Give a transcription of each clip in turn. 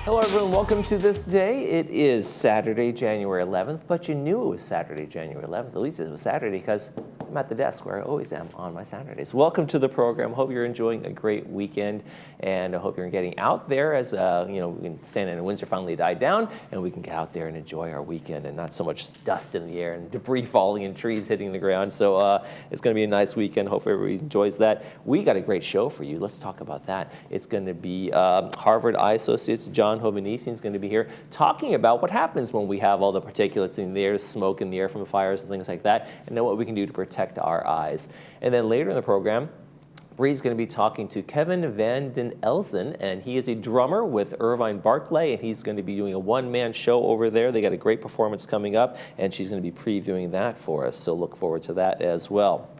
Hello everyone, welcome to This Day. It is Saturday, January 11th, but you knew it was Saturday, January 11th. At least it was Saturday because I'm at the desk where I always am on my Saturdays. Welcome to the program. Hope you're enjoying a great weekend, and I hope you're getting out there as, Santa Ana winds are finally died down, and we can get out there and enjoy our weekend and not so much dust in the air and debris falling and trees hitting the ground. So it's going to be a nice weekend. Hope everybody enjoys that. We got a great show for you. Let's talk about that. It's going to be Harvard Eye Associates, John Hovannisian is going to be here talking about what happens when we have all the particulates in the air, smoke in the air from the fires and things like that, and then what we can do to protect our eyes. And then later in the program, Bree's going to be talking to Kevin Van Den Elzen, and he is a drummer with Irvine Barclay, and he's going to be doing a one-man show over there. They got a great performance coming up, and she's going to be previewing that for us, so look forward to that as well.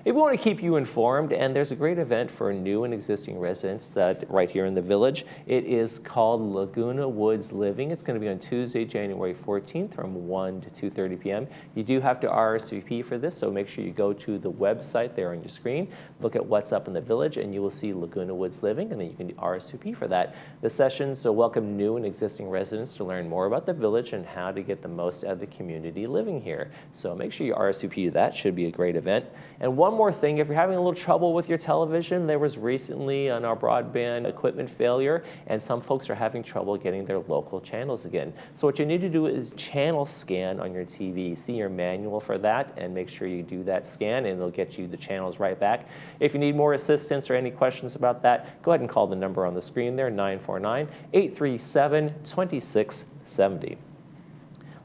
If we want to keep you informed, and there's a great event for new and existing residents that right here in the village. It is called Laguna Woods Living. It's going to be on Tuesday, January 14th from 1 to 2:30 p.m. You do have to RSVP for this, so make sure you go to the website there on your screen, look at what's up in the village, and you will see Laguna Woods Living, and then you can RSVP for that. The sessions will welcome new and existing residents to learn more about the village and how to get the most out of the community living here. So make sure you RSVP to that. Should be a great event. And one more thing, if you're having a little trouble with your television, there was recently on our broadband equipment failure, and some folks are having trouble getting their local channels again. So what you need to do is channel scan on your TV. See your manual for that, and make sure you do that scan, and it'll get you the channels right back. If you need more assistance or any questions about that, go ahead and call the number on the screen there, 949-837-2670.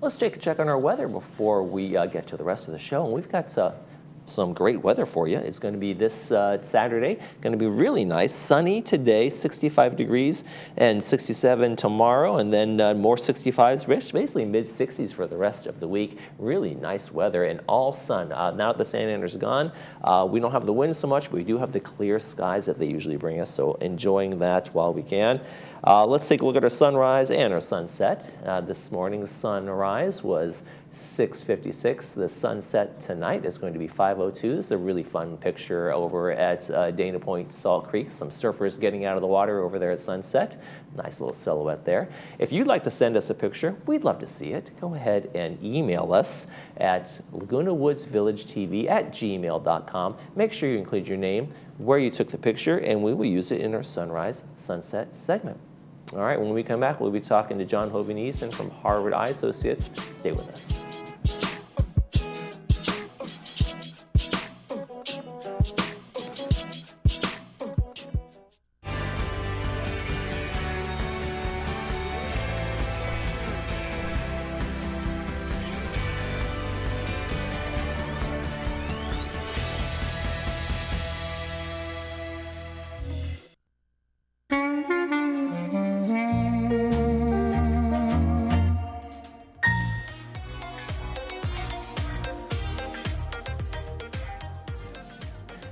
Let's take a check on our weather before we get to the rest of the show. And we've got some great weather for you. It's going to be this Saturday, going to be really nice. Sunny today, 65 degrees, and 67 tomorrow, and then more 65s, basically mid-60s for the rest of the week. Really nice weather and all sun. Now that the Santa Ana's gone, we don't have the wind so much, but we do have the clear skies that they usually bring us, so enjoying that while we can. Let's take a look at our sunrise and our sunset. This morning's sunrise was 6:56. The sunset tonight is going to be 5:02. This is a really fun picture over at Dana Point, Salt Creek. Some surfers getting out of the water over there at sunset. Nice little silhouette there. If you'd like to send us a picture, we'd love to see it. Go ahead and email us at lagunawoodsvillagetv@gmail.com. Make sure you include your name, where you took the picture, and we will use it in our sunrise sunset segment. All right, when we come back, we'll be talking to John Hovannisian from Harvard Eye Associates. Stay with us.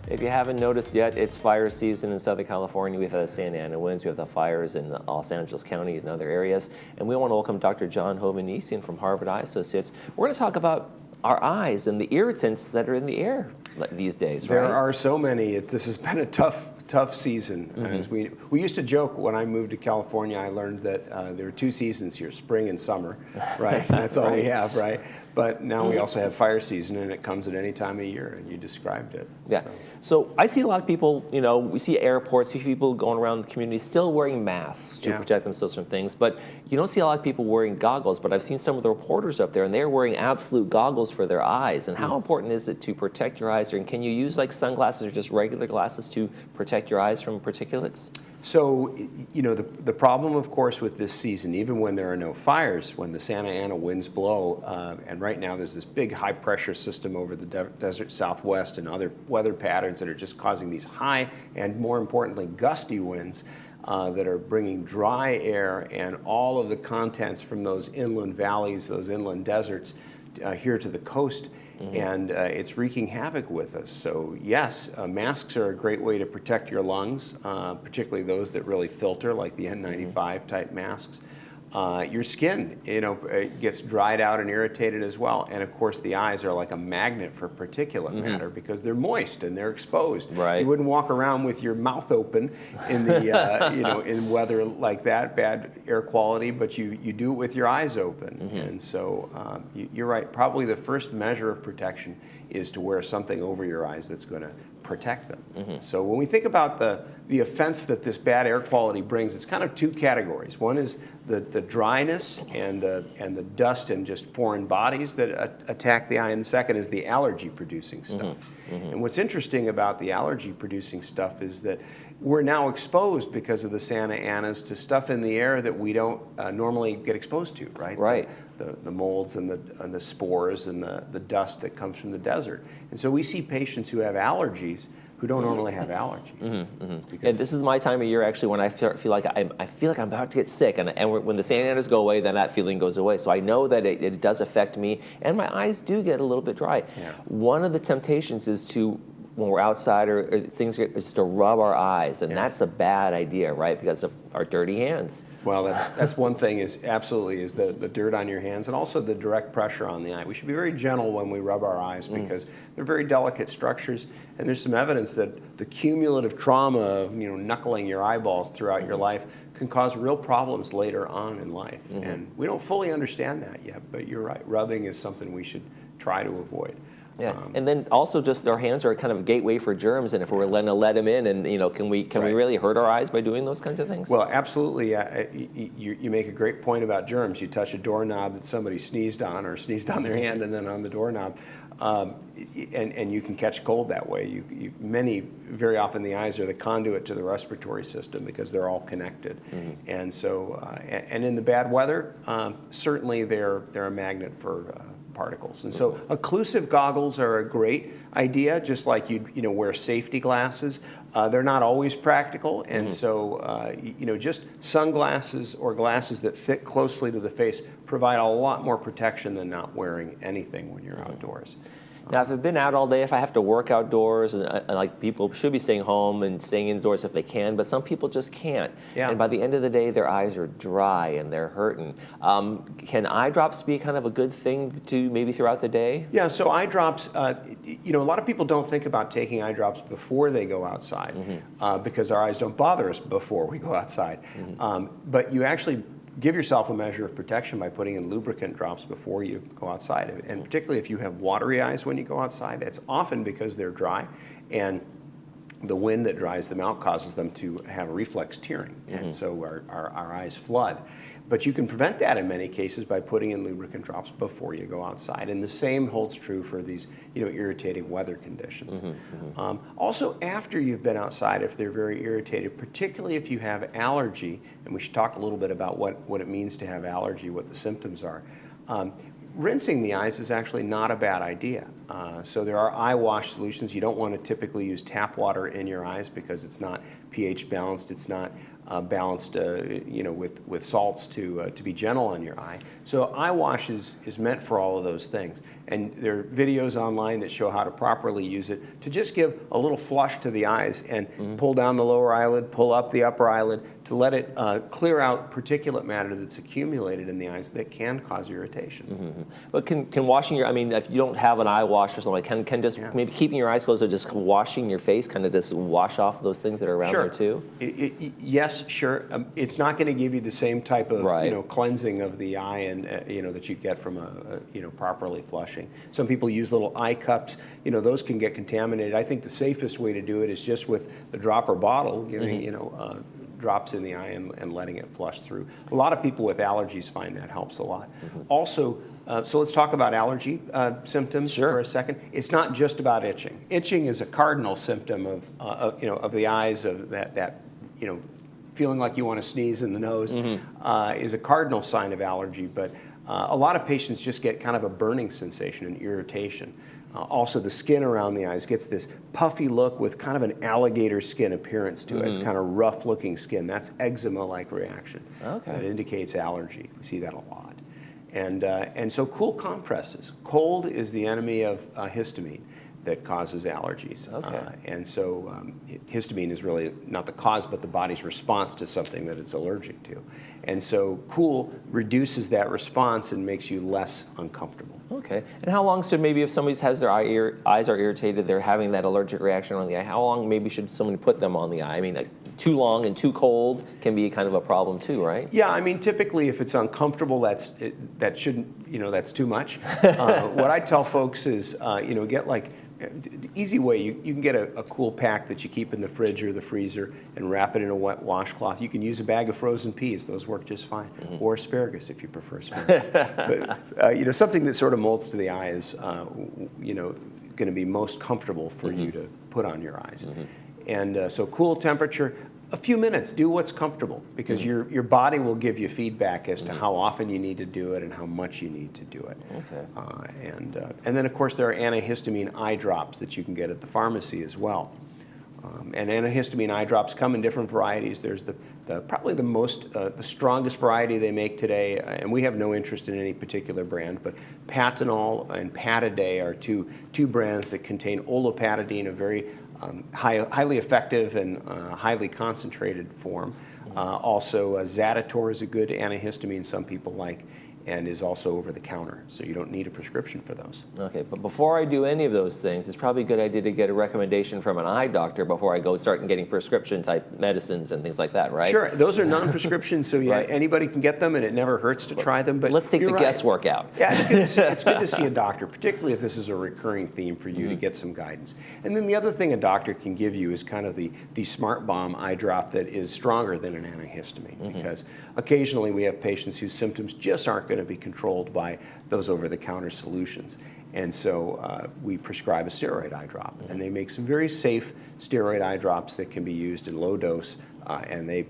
If you haven't noticed yet, it's fire season in Southern California. We've had the Santa Ana winds, we have the fires in Los Angeles County and other areas. And we want to welcome Dr. John Hovannisian from Harvard Eye Associates. We're going to talk about our eyes and the irritants that are in the air these days, right? There are so many. This has been a tough season. Mm-hmm. As we used to joke when I moved to California, I learned that there are two seasons here, spring and summer, right? That's all we have, right? But now we also have fire season, and it comes at any time of year, and you described it. Yeah. So I see a lot of people, we see airports, we see people going around the community still wearing masks to protect themselves from things, but you don't see a lot of people wearing goggles. But I've seen some of the reporters up there, and they're wearing absolute goggles for their eyes. And how important is it to protect your eyes? And can you use like sunglasses or just regular glasses to protect your eyes from particulates? So, the problem, of course, with this season, even when there are no fires, when the Santa Ana winds blow, and right now there's this big high-pressure system over the desert southwest and other weather patterns that are just causing these high and, more importantly, gusty winds that are bringing dry air and all of the contents from those inland valleys, those inland deserts, here to the coast. And it's wreaking havoc with us. So yes, masks are a great way to protect your lungs, particularly those that really filter, like the N95 type masks. your skin, gets dried out and irritated as well. And of course, the eyes are like a magnet for particulate matter because they're moist and they're exposed. Right. You wouldn't walk around with your mouth open in the, in weather like that, bad air quality, but you do it with your eyes open. And so you're right. Probably the first measure of protection is to wear something over your eyes that's going to protect them. So when we think about the offense that this bad air quality brings, it's kind of two categories. One is the dryness and the dust and just foreign bodies that attack the eye, and the second is the allergy-producing stuff. And what's interesting about the allergy-producing stuff is that we're now exposed because of the Santa Anas to stuff in the air that we don't normally get exposed to, right? Right. The molds and the spores and the dust that comes from the desert. And so we see patients who have allergies who don't normally have allergies. And this is my time of year actually when I feel like I'm about to get sick, and when the Santa Anas go away, then that feeling goes away. So I know that it does affect me, and my eyes do get a little bit dry. Yeah. One of the temptations is to, when we're outside or things, is to rub our eyes, and that's a bad idea, right? Because of our dirty hands. Well, that's one thing is the dirt on your hands, and also the direct pressure on the eye. We should be very gentle when we rub our eyes because they're very delicate structures, and there's some evidence that the cumulative trauma of knuckling your eyeballs throughout your life can cause real problems later on in life. And we don't fully understand that yet, but you're right. Rubbing is something we should try to avoid. Yeah, and then also just our hands are kind of a gateway for germs, and if we're going to let them in, and can we really hurt our eyes by doing those kinds of things? Well, absolutely. You make a great point about germs. You touch a doorknob that somebody sneezed on or sneezed on their hand and then on the doorknob, and you can catch cold that way. Very often the eyes are the conduit to the respiratory system because they're all connected. And so, and in the bad weather, certainly they're a magnet for particles. And so occlusive goggles are a great idea, just like you'd wear safety glasses. They're not always practical, and so just sunglasses or glasses that fit closely to the face provide a lot more protection than not wearing anything when you're outdoors. Now, if I've been out all day, if I have to work outdoors, and like people should be staying home and staying indoors if they can, but some people just can't. Yeah. And by the end of the day, their eyes are dry and they're hurting. Can eye drops be kind of a good thing to maybe throughout the day? Yeah, so eye drops, a lot of people don't think about taking eye drops before they go outside because our eyes don't bother us before we go outside. But you actually give yourself a measure of protection by putting in lubricant drops before you go outside. And particularly if you have watery eyes when you go outside, it's often because they're dry, and the wind that dries them out causes them to have reflex tearing, and so our eyes flood. But you can prevent that in many cases by putting in lubricant drops before you go outside. And the same holds true for these irritating weather conditions. Also, after you've been outside, if they're very irritated, particularly if you have allergy, and we should talk a little bit about what it means to have allergy, what the symptoms are. Rinsing the eyes is actually not a bad idea. So there are eye wash solutions. You don't want to typically use tap water in your eyes because it's not pH balanced. It's not balanced, with salts to be gentle on your eye. So eye wash is meant for all of those things. And there are videos online that show how to properly use it to just give a little flush to the eyes and pull down the lower eyelid, pull up the upper eyelid to let it clear out particulate matter that's accumulated in the eyes that can cause irritation. But can washing if you don't have an eye wash or something, can just maybe keeping your eyes closed or just washing your face kind of just wash off those things that are around there too? Yes, sure. It's not going to give you the same type of cleansing of the eye and that you get from properly flushing. Some people use little eye cups. Those can get contaminated. I think the safest way to do it is just with the dropper bottle, giving drops in the eye and letting it flush through. A lot of people with allergies find that helps a lot. Also, so let's talk about allergy symptoms for a second. It's not just about itching. Itching is a cardinal symptom of the eyes, of that feeling like you want to sneeze in the nose is a cardinal sign of allergy. But a lot of patients just get kind of a burning sensation and irritation. Also, the skin around the eyes gets this puffy look with kind of an alligator skin appearance to it. It's kind of rough-looking skin. That's eczema-like reaction. That indicates allergy. We see that a lot. And so cool compresses. Cold is the enemy of histamine. that causes allergies. Okay. And so histamine is really not the cause, but the body's response to something that it's allergic to. And so cool reduces that response and makes you less uncomfortable. Okay. And how long should maybe if somebody has their eyes are irritated, they're having that allergic reaction on the eye, how long maybe should someone put them on the eye? I mean, like, too long and too cold can be kind of a problem too, right? Yeah, I mean, typically if it's uncomfortable, that shouldn't, that's too much. What I tell folks is, get like, the easy way, you can get a cool pack that you keep in the fridge or the freezer and wrap it in a wet washcloth. You can use a bag of frozen peas; those work just fine. Mm-hmm. Or asparagus if you prefer asparagus. But something that sort of molds to the eye is going to be most comfortable for you to put on your eyes. Mm-hmm. And so cool temperature. A few minutes, do what's comfortable, because your body will give you feedback as to how often you need to do it and how much you need to do it. Okay. And then, of course, there are antihistamine eye drops that you can get at the pharmacy as well. And antihistamine eye drops come in different varieties. There's probably the strongest variety they make today, and we have no interest in any particular brand, but Patanol and Pataday are two brands that contain olopatadine, a very highly effective and highly concentrated form. Also, Zaditor is a good antihistamine some people like, and is also over the counter, so you don't need a prescription for those. Okay, but before I do any of those things, it's probably a good idea to get a recommendation from an eye doctor before I go start getting prescription type medicines and things like that, right? Sure, those are non-prescription, so yeah, right. Anybody can get them, and it never hurts to try them. But let's take the guesswork out. Yeah, it's good to see a doctor, particularly if this is a recurring theme for you to get some guidance. And then the other thing a doctor can give you is kind of the Smart Bomb eye drop that is stronger than an antihistamine, because occasionally we have patients whose symptoms just aren't going to be controlled by those over-the-counter solutions. And so we prescribe a steroid eye drop. And they make some very safe steroid eye drops that can be used in low dose, and they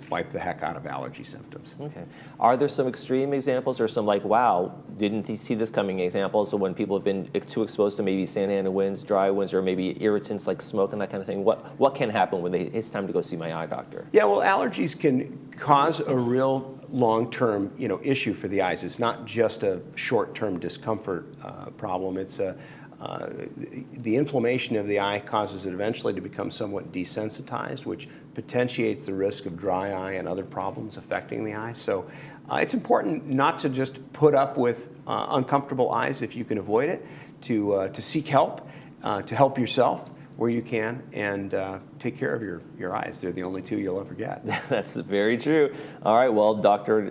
wipe the heck out of allergy symptoms. Okay. Are there some extreme examples or some like, wow, didn't see this coming examples of when people have been too exposed to maybe Santa Ana winds, dry winds, or maybe irritants like smoke and that kind of thing? What can happen when it's time to go see my eye doctor? Yeah, well, allergies can cause a real long-term issue for the eyes. It's not just a short-term discomfort problem. It's the inflammation of the eye causes it eventually to become somewhat desensitized, which potentiates the risk of dry eye and other problems affecting the eye. So it's important not to just put up with uncomfortable eyes if you can avoid it, to seek help, to help yourself where you can, and take care of your eyes. They're the only two you'll ever get. That's very true. All right, well, Dr.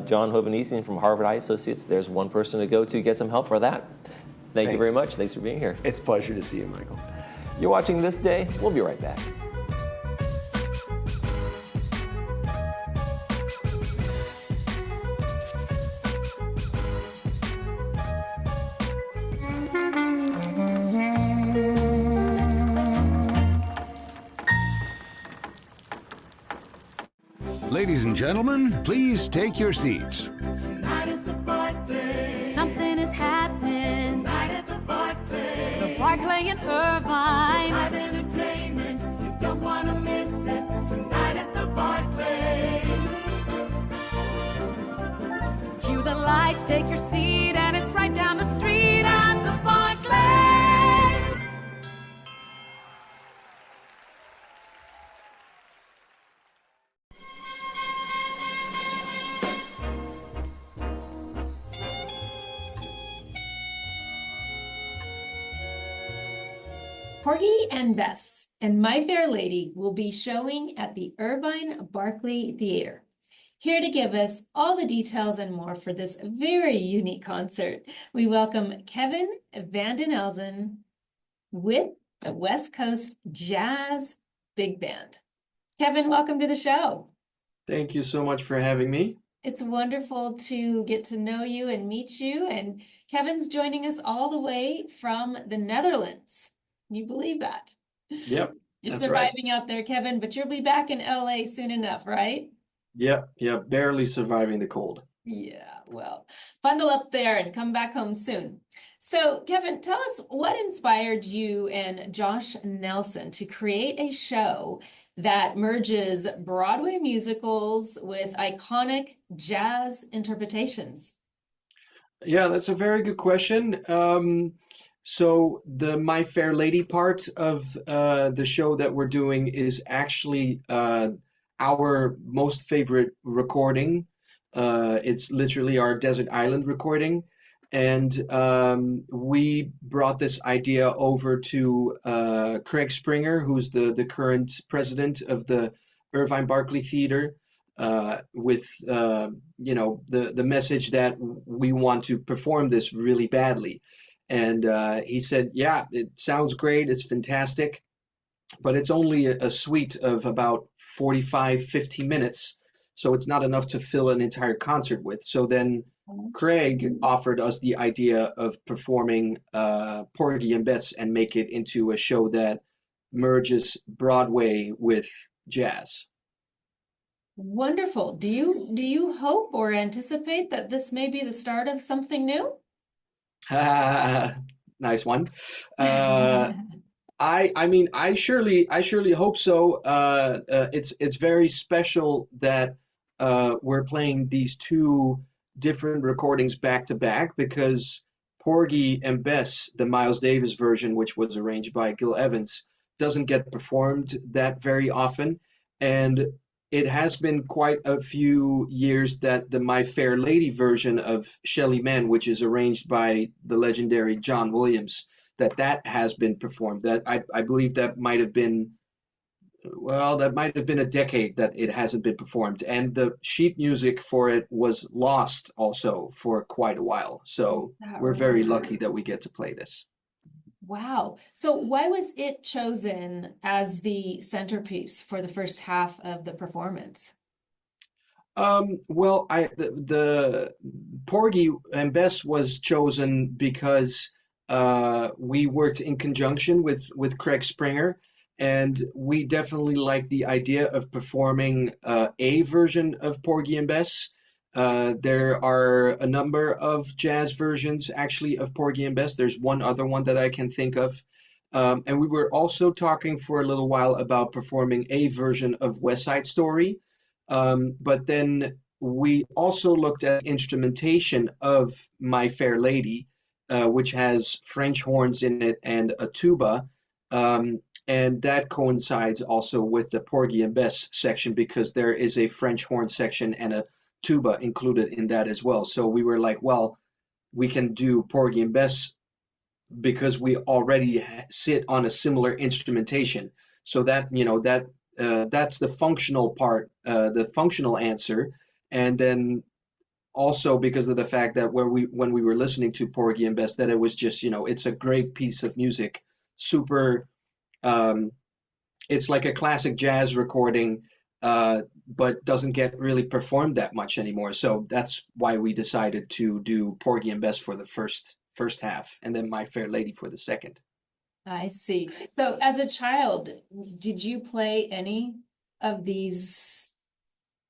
John Hovanesian from Harvard Eye Associates, there's one person to go to get some help for that. Thank you very much. Thanks for being here. It's a pleasure to see you, Michael. You're watching This Day. We'll be right back. Ladies and gentlemen, please take your seats. Something is happening tonight at the Barclay. The Barclay in Irvine. Live entertainment, you don't want to miss it. Tonight at the Barclay. Cue the lights, take your seat, and it's right down the street at the Barclay. Porgy and Bess and My Fair Lady will be showing at the Irvine Barclay Theater. Here to give us all the details and more for this very unique concert, we welcome Kevin Vanden Elzen with the West Coast Jazz Big Band. Kevin, welcome to the show. Thank you so much for having me. It's wonderful to get to know you and meet you. And Kevin's joining us all the way from the Netherlands. Can you believe that? Yep. You're that's surviving right. out there, Kevin, but you'll be back in LA soon enough, right? Yep, barely surviving the cold. Yeah, well, bundle up there and come back home soon. So, Kevin, tell us what inspired you and Josh Nelson to create a show that merges Broadway musicals with iconic jazz interpretations? Yeah, that's a very good question. So the My Fair Lady part of the show that we're doing is actually our most favorite recording. It's literally our desert island recording. And we brought this idea over to Craig Springer, who's the current president of the Irvine Barkley Theater, with the message that we want to perform this really badly. And he said, yeah, it sounds great. It's fantastic, but it's only a suite of about 45, 50 minutes. So it's not enough to fill an entire concert with. So then Craig offered us the idea of performing Porgy and Bess and make it into a show that merges Broadway with jazz. Wonderful. Do you hope or anticipate that this may be the start of something new? Nice one. I mean, I surely hope so. It's very special that we're playing these two different recordings back to back because Porgy and Bess, the Miles Davis version, which was arranged by Gil Evans, doesn't get performed that very often, and it has been quite a few years that the My Fair Lady version of Shelley Mann, which is arranged by the legendary John Williams, that has been performed. That I believe that might have been, well, that might have been a decade that it hasn't been performed. And the sheet music for it was lost also for quite a while. So That we're very right. lucky that we get to play this. Wow. So why was it chosen as the centerpiece for the first half of the performance? Well, the Porgy and Bess was chosen because we worked in conjunction with Craig Springer, and we definitely like the idea of performing a version of Porgy and Bess. There are a number of jazz versions actually of Porgy and Bess. There's one other one that I can think of. And we were also talking for a little while about performing a version of West Side Story. But then we also looked at instrumentation of My Fair Lady, which has French horns in it and a tuba. And that coincides also with the Porgy and Bess section because there is a French horn section and a tuba included in that as well. So we were like, well, we can do Porgy and Bess because we already sit on a similar instrumentation. So that, that's the functional part, the functional answer. And then also because of the fact that when we were listening to Porgy and Bess, that it was just, it's a great piece of music, super. Um, it's like a classic jazz recording, but doesn't get really performed that much anymore. So that's why we decided to do Porgy and Bess for the first half, and then My Fair Lady for the second. I see. So as a child, did you play any of these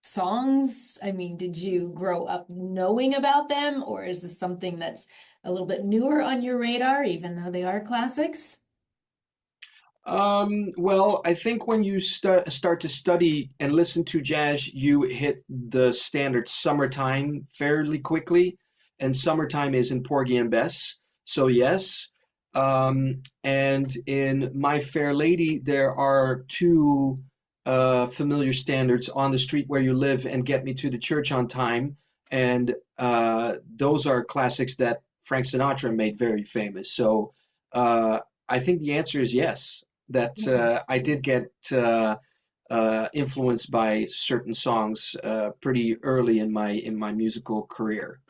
songs? I mean, did you grow up knowing about them, or is this something that's a little bit newer on your radar, even though they are classics? Well, I think when you start to study and listen to jazz, you hit the standard summertime fairly quickly, and summertime is in Porgy and Bess. So yes. And in My Fair Lady, there are two familiar standards: On the Street Where You Live and Get Me to the Church on Time. And those are classics that Frank Sinatra made very famous. So I think the answer is yes, that I did get influenced by certain songs pretty early in my musical career.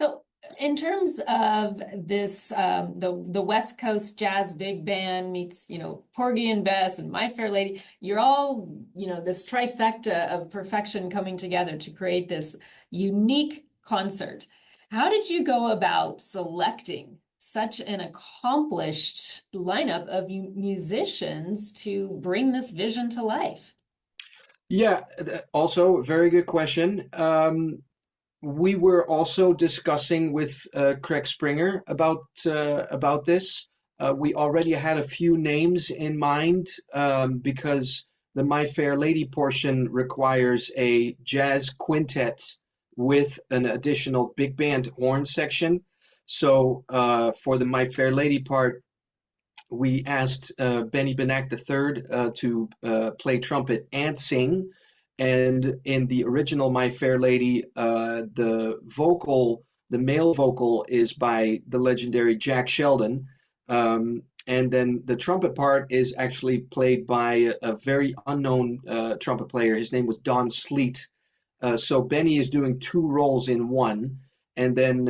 So in terms of this, the West Coast Jazz Big Band meets, Porgy and Bess and My Fair Lady, you're all, this trifecta of perfection coming together to create this unique concert. How did you go about selecting such an accomplished lineup of musicians to bring this vision to life? Yeah, also a very good question. We were also discussing with Craig Springer about this. We already had a few names in mind because the My Fair Lady portion requires a jazz quintet with an additional big band horn section. So for the My Fair Lady part, we asked Benny Benack III to play trumpet and sing. And in the original My Fair Lady, the male vocal is by the legendary Jack Sheldon. And then the trumpet part is actually played by a very unknown trumpet player. His name was Don Sleet. So Benny is doing two roles in one. And then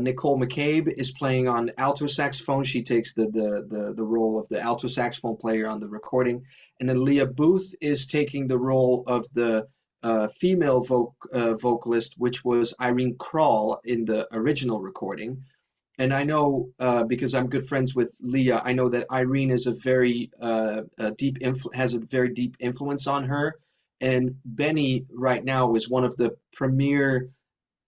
Nicole McCabe is playing on alto saxophone. She takes the role of the alto saxophone player on the recording. And then Leah Booth is taking the role of the female vocalist, which was Irene Krall in the original recording. And I know because I'm good friends with Leah, I know that Irene is a very has a very deep influence on her. And Benny right now is one of the premier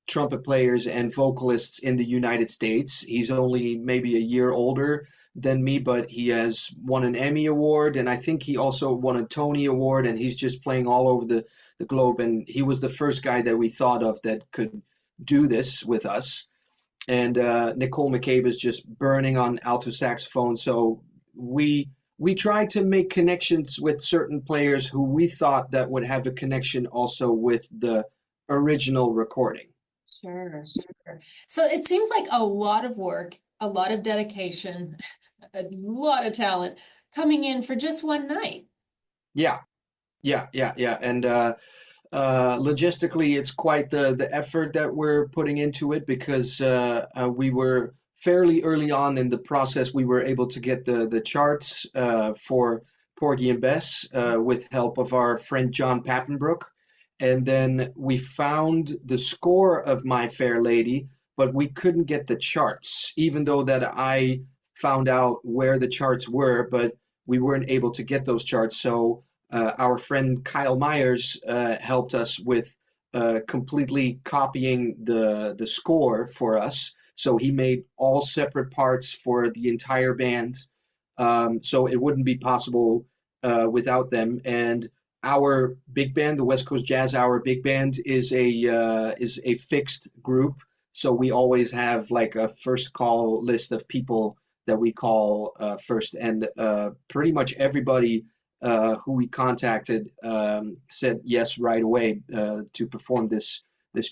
trumpet players and vocalists in the United States. He's only maybe a year older than me, but he has won an Emmy Award, and I think he also won a Tony Award, and he's just playing all over the globe. And he was the first guy that we thought of that could do this with us. And Nicole McCabe is just burning on alto saxophone. So we tried to make connections with certain players who we thought that would have a connection also with the original recording. Sure, sure. So it seems like a lot of work, a lot of dedication, a lot of talent coming in for just one night. Yeah, yeah. And logistically, it's quite the effort that we're putting into it because we were fairly early on in the process. We were able to get the charts for Porgy and Bess with help of our friend John Pappenbrook. And then we found the score of My Fair Lady, but we couldn't get the charts, even though that I found out where the charts were, but we weren't able to get those charts. So our friend Kyle Myers helped us with completely copying the score for us. So he made all separate parts for the entire band. So it wouldn't be possible without them. And our big band, the West Coast Jazz Hour Big Band, is a fixed group. So we always have like a first call list of people that we call first, and pretty much everybody who we contacted said yes right away to perform this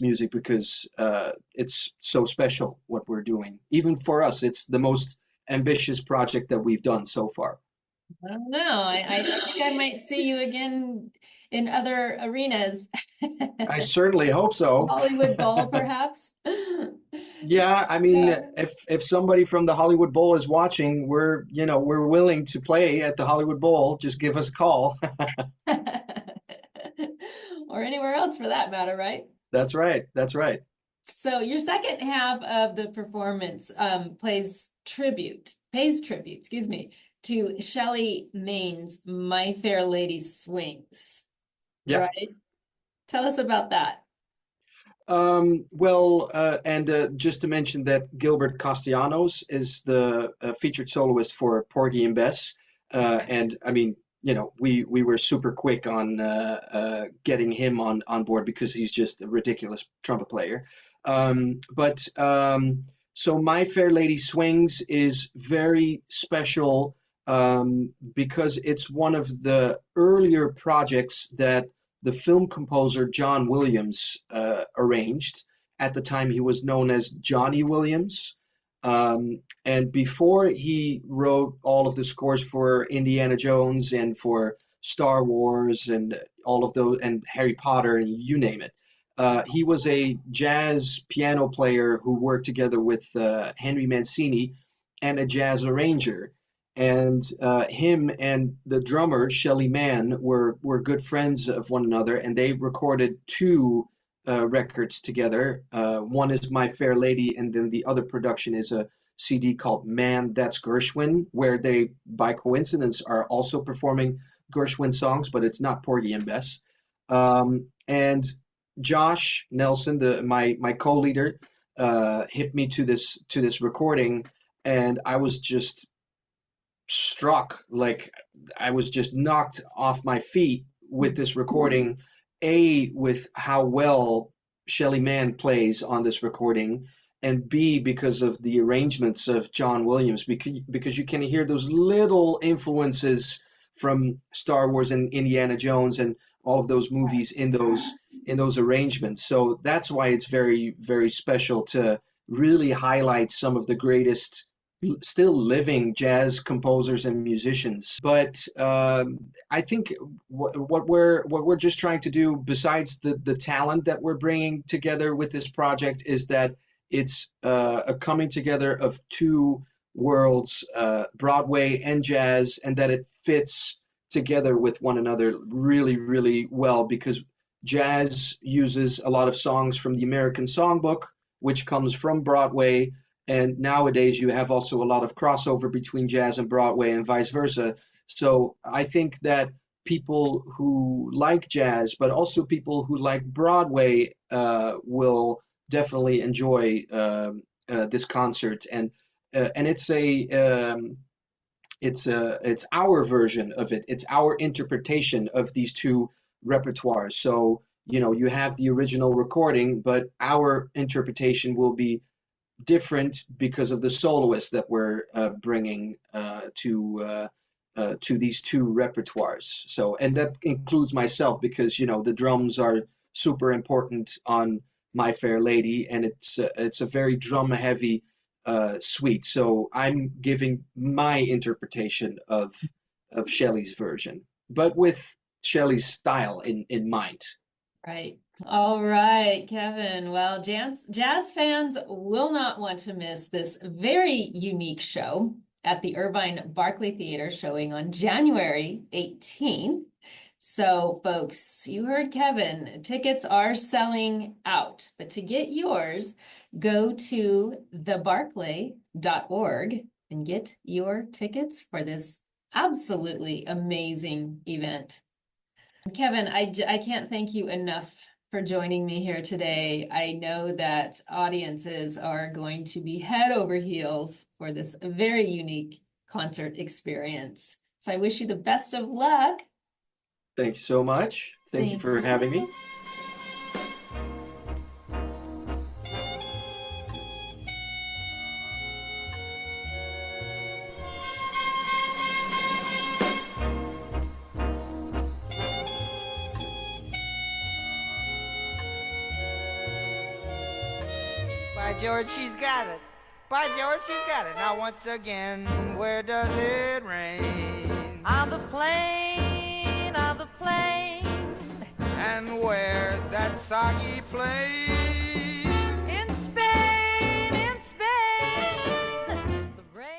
music because it's so special what we're doing. Even for us, it's the most ambitious project that we've done so far. I don't know. I think I might see you again in other arenas. I certainly hope so. Hollywood Bowl, perhaps. Yeah, I mean, if somebody from the Hollywood Bowl is watching, we're willing to play at the Hollywood Bowl. Just give us a call. Or anywhere else for that matter, right? That's right. That's right. So your second half of the performance pays tribute, excuse me, to Shelley Maine's My Fair Lady Swings. Yeah. Right? Tell us about that. Just to mention that Gilbert Castellanos is the featured soloist for Porgy and Bess. And I mean, we were super quick on getting him on board because he's just a ridiculous trumpet player. So My Fair Lady Swings is very special because it's one of the earlier projects that the film composer John Williams arranged. At the time, he was known as Johnny Williams. And before he wrote all of the scores for Indiana Jones and for Star Wars and all of those, and Harry Potter, and you name it, he was a jazz piano player who worked together with Henry Mancini and a jazz arranger. And him and the drummer, Shelly Mann, were good friends of one another, and they recorded two records together. One is My Fair Lady, and then the other production is a CD called Man, That's Gershwin, where they, by coincidence, are also performing Gershwin songs, but it's not Porgy and Bess. And Josh Nelson, my co-leader, hit me to this recording, and I was just struck, like I was just knocked off my feet with this recording, with how well Shelly Mann plays on this recording, and B, because of the arrangements of John Williams, because you can hear those little influences from Star Wars and Indiana Jones and all of those movies in those arrangements. So that's why it's very, very special to really highlight some of the greatest still living jazz composers and musicians. But I think what we're just trying to do, besides the talent that we're bringing together with this project, is that it's a coming together of two worlds, Broadway and jazz, and that it fits together with one another really, really well, because jazz uses a lot of songs from the American Songbook, which comes from Broadway. And nowadays you have also a lot of crossover between jazz and Broadway and vice versa. So I think that people who like jazz, but also people who like Broadway, will definitely enjoy this concert. And it's our version of it. It's our interpretation of these two repertoires. So, you have the original recording, but our interpretation will be different because of the soloists that we're bringing to these two repertoires. So, and that includes myself, because the drums are super important on My Fair Lady, and it's a very drum heavy suite. So I'm giving my interpretation of Shelley's version, but with Shelley's style in mind. Right. All right, Kevin. Well, jazz fans will not want to miss this very unique show at the Irvine Barclay Theater, showing on January 18th. So, folks, you heard Kevin. Tickets are selling out, but to get yours, go to thebarclay.org and get your tickets for this absolutely amazing event. Kevin, I can't thank you enough for joining me here today. I know that audiences are going to be head over heels for this very unique concert experience. So I wish you the best of luck. Thank you so much. Thank you for having me. By George, she's got it. By George, she's got it. Now once again, where does it rain? On the plain, on the plain. And where's that soggy place? In Spain, in Spain. The rain.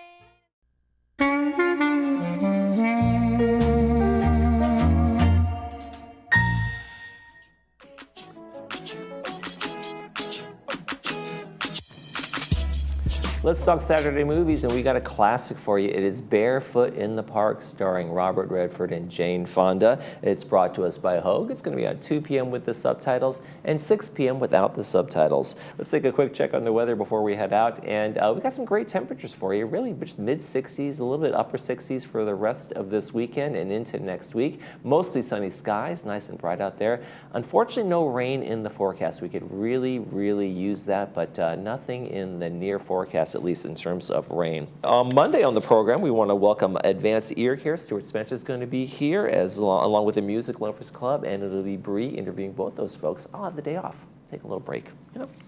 Let's talk Saturday movies, and we got a classic for you. It is Barefoot in the Park, starring Robert Redford and Jane Fonda. It's brought to us by Hogue. It's going to be on 2 p.m. with the subtitles and 6 p.m. without the subtitles. Let's take a quick check on the weather before we head out, and we got some great temperatures for you. Really, just mid-60s, a little bit upper 60s for the rest of this weekend and into next week. Mostly sunny skies, nice and bright out there. Unfortunately, no rain in the forecast. We could really, really use that, but nothing in the near forecast, at least in terms of rain. On Monday on the program, we want to welcome Advanced Ear Care. Stuart Spencer is going to be here along with the Music Lovers Club, and it'll be Bree interviewing both those folks. I'll have the day off. Take a little break.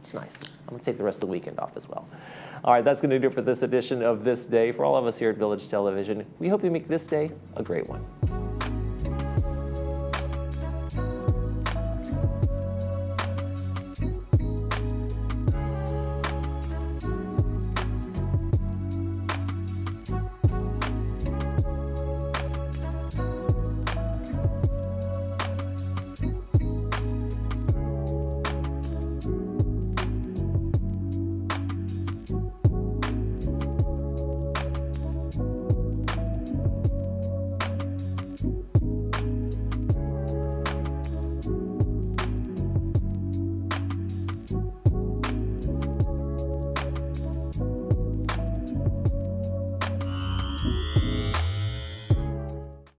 It's nice. I'm going to take the rest of the weekend off as well. All right, that's going to do it for this edition of This Day. For all of us here at Village Television, we hope you make this day a great one.